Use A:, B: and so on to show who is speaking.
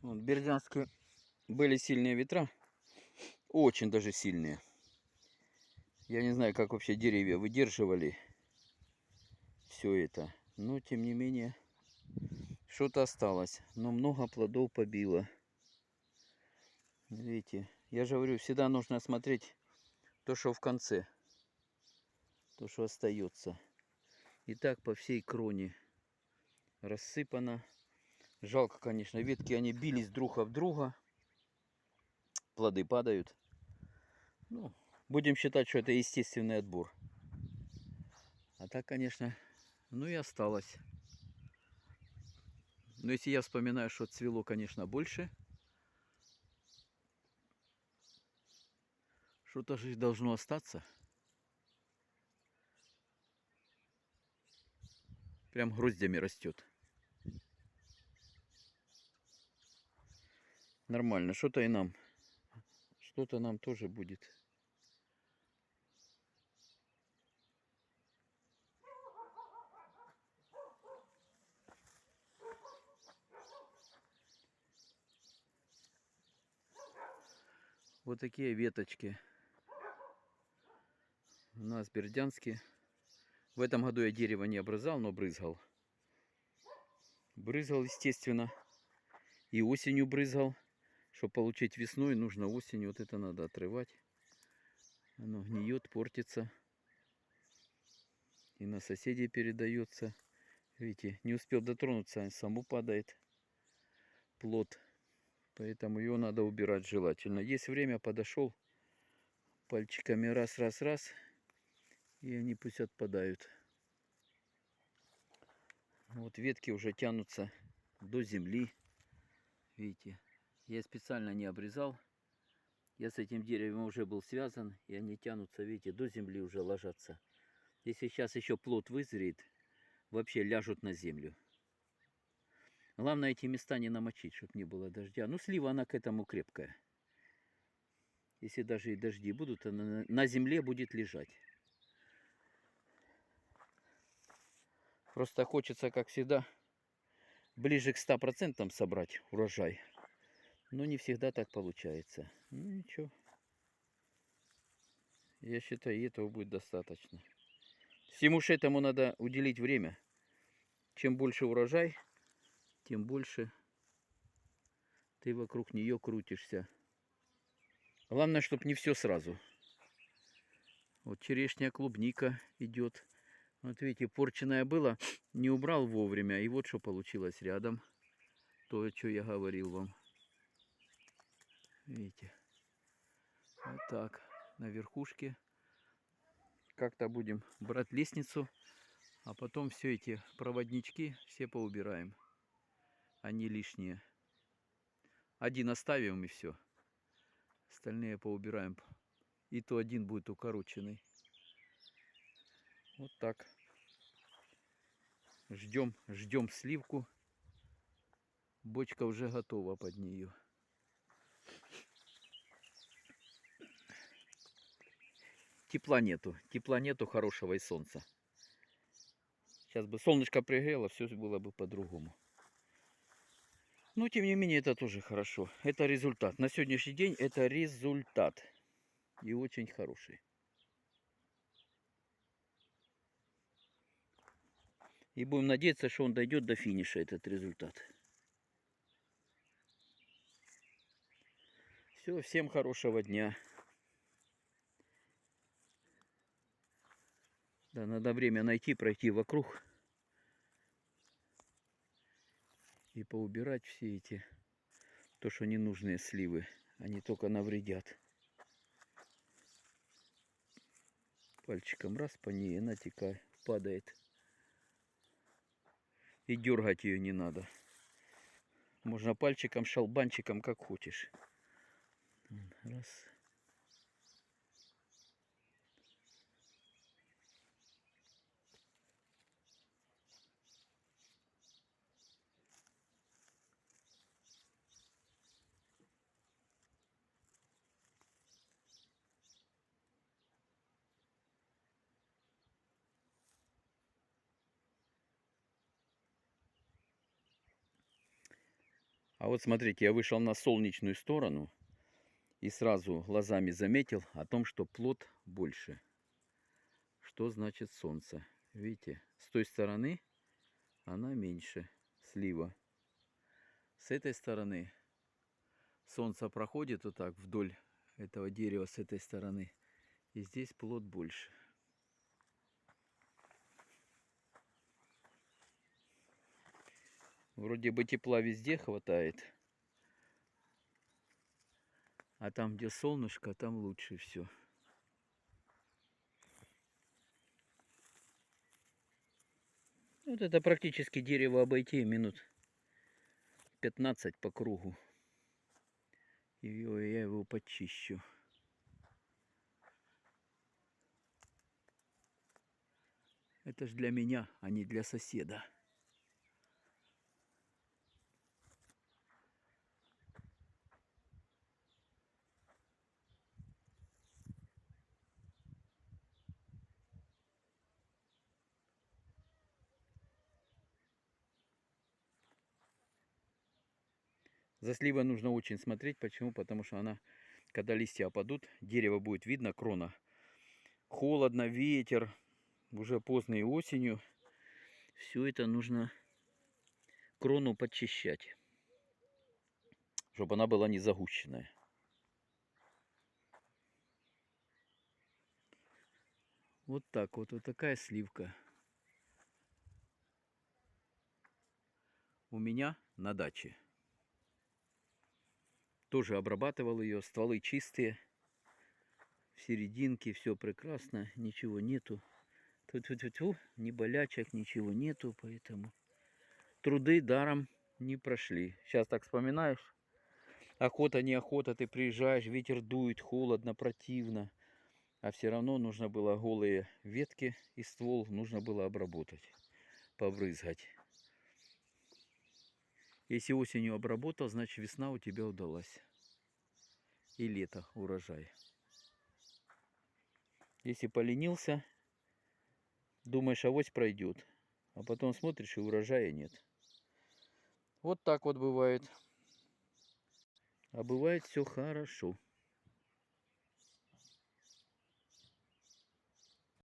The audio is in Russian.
A: Вот, в Бердянске были сильные ветра, очень даже сильные. Я не знаю, как вообще деревья выдерживали все это, но тем не менее что-то осталось. Но много плодов побило. Видите, я же говорю, всегда нужно смотреть то, что в конце, то, что остается. И так по всей кроне рассыпано. Жалко, конечно, ветки, они бились друг об друга. Плоды падают. Ну, будем считать, что это естественный отбор. А так, конечно, ну и осталось. Но если я вспоминаю, что цвело, конечно, больше, что-то же должно остаться. Прям гроздями растет. Нормально, что-то и нам. Что-то нам тоже будет. Вот такие веточки у нас в Бердянске. В этом году я дерево не обрезал, но брызгал. Брызгал, естественно. И осенью брызгал. Чтобы получить весной, нужно осенью. Вот это надо отрывать. Оно гниет, портится. И на соседей передается. Видите, не успел дотронуться, само падает плод. Поэтому ее надо убирать желательно. Есть время, подошел пальчиками раз. И они пусть отпадают. Вот ветки уже тянутся до земли. Видите, я специально не обрезал. Я с этим деревом уже был связан. И они тянутся, видите, до земли уже ложатся. Если сейчас еще плод вызреет, вообще ляжут на землю. Главное эти места не намочить, чтобы не было дождя. Ну, слива, она к этому крепкая. Если даже и дожди будут, она на земле будет лежать. Просто хочется, как всегда, ближе к 100% собрать урожай. Но не всегда так получается. Ну, ничего. Я считаю, и этого будет достаточно. Всему же этому надо уделить время. Чем больше урожай, тем больше ты вокруг нее крутишься. Главное, чтобы не все сразу. Вот черешня, клубника идет. Вот видите, порченное было, не убрал вовремя. И вот что получилось рядом. То, что я говорил вам. Видите. Вот так. На верхушке. Как-то будем брать лестницу. А потом все эти проводнички все поубираем. Они лишние. Один оставим и все. Остальные поубираем. И то один будет укороченный. Вот так. Ждем сливку. Бочка уже готова под нее. Тепла нету хорошего и солнца. Сейчас бы солнышко пригрело, все было бы по-другому. Но тем не менее это тоже хорошо. Это результат. На сегодняшний день это результат. И очень хороший. И будем надеяться, что он дойдет до финиша, этот результат. Все, всем хорошего дня. Да, надо время найти, пройти вокруг. И поубирать все эти, то, что ненужные сливы. Они только навредят. Пальчиком раз по ней, она падает. И дергать ее не надо. Можно пальчиком, шалбанчиком, как хочешь. Раз. А вот смотрите, я вышел на солнечную сторону и сразу глазами заметил о том, что плод больше. Что значит солнце? Видите, с той стороны она меньше, слива. С этой стороны солнце проходит вот так вдоль этого дерева с этой стороны. И здесь плод больше. Вроде бы тепла везде хватает. А там, где солнышко, там лучше все. Вот это практически дерево обойти минут 15 по кругу. И я его почищу. Это ж для меня, а не для соседа. За сливой нужно очень смотреть. Почему? Потому что она, когда листья опадут, дерево будет видно, крона. Холодно, ветер, уже поздней осенью. Все это нужно крону подчищать, чтобы она была не загущенная. Вот так вот, вот такая сливка у меня на даче. Тоже обрабатывал ее, стволы чистые, в серединке все прекрасно, ничего нету. Тьфу-тьфу-тьфу, ни болячек, ничего нету, поэтому труды даром не прошли. Сейчас так вспоминаешь, охота, неохота, ты приезжаешь, ветер дует, холодно, противно, а все равно нужно было голые ветки и ствол нужно было обработать, побрызгать. Если осенью обработал, значит весна у тебя удалась. И лето урожай. Если поленился, думаешь, авось пройдет. А потом смотришь, и урожая нет. Вот так вот бывает. А бывает все хорошо.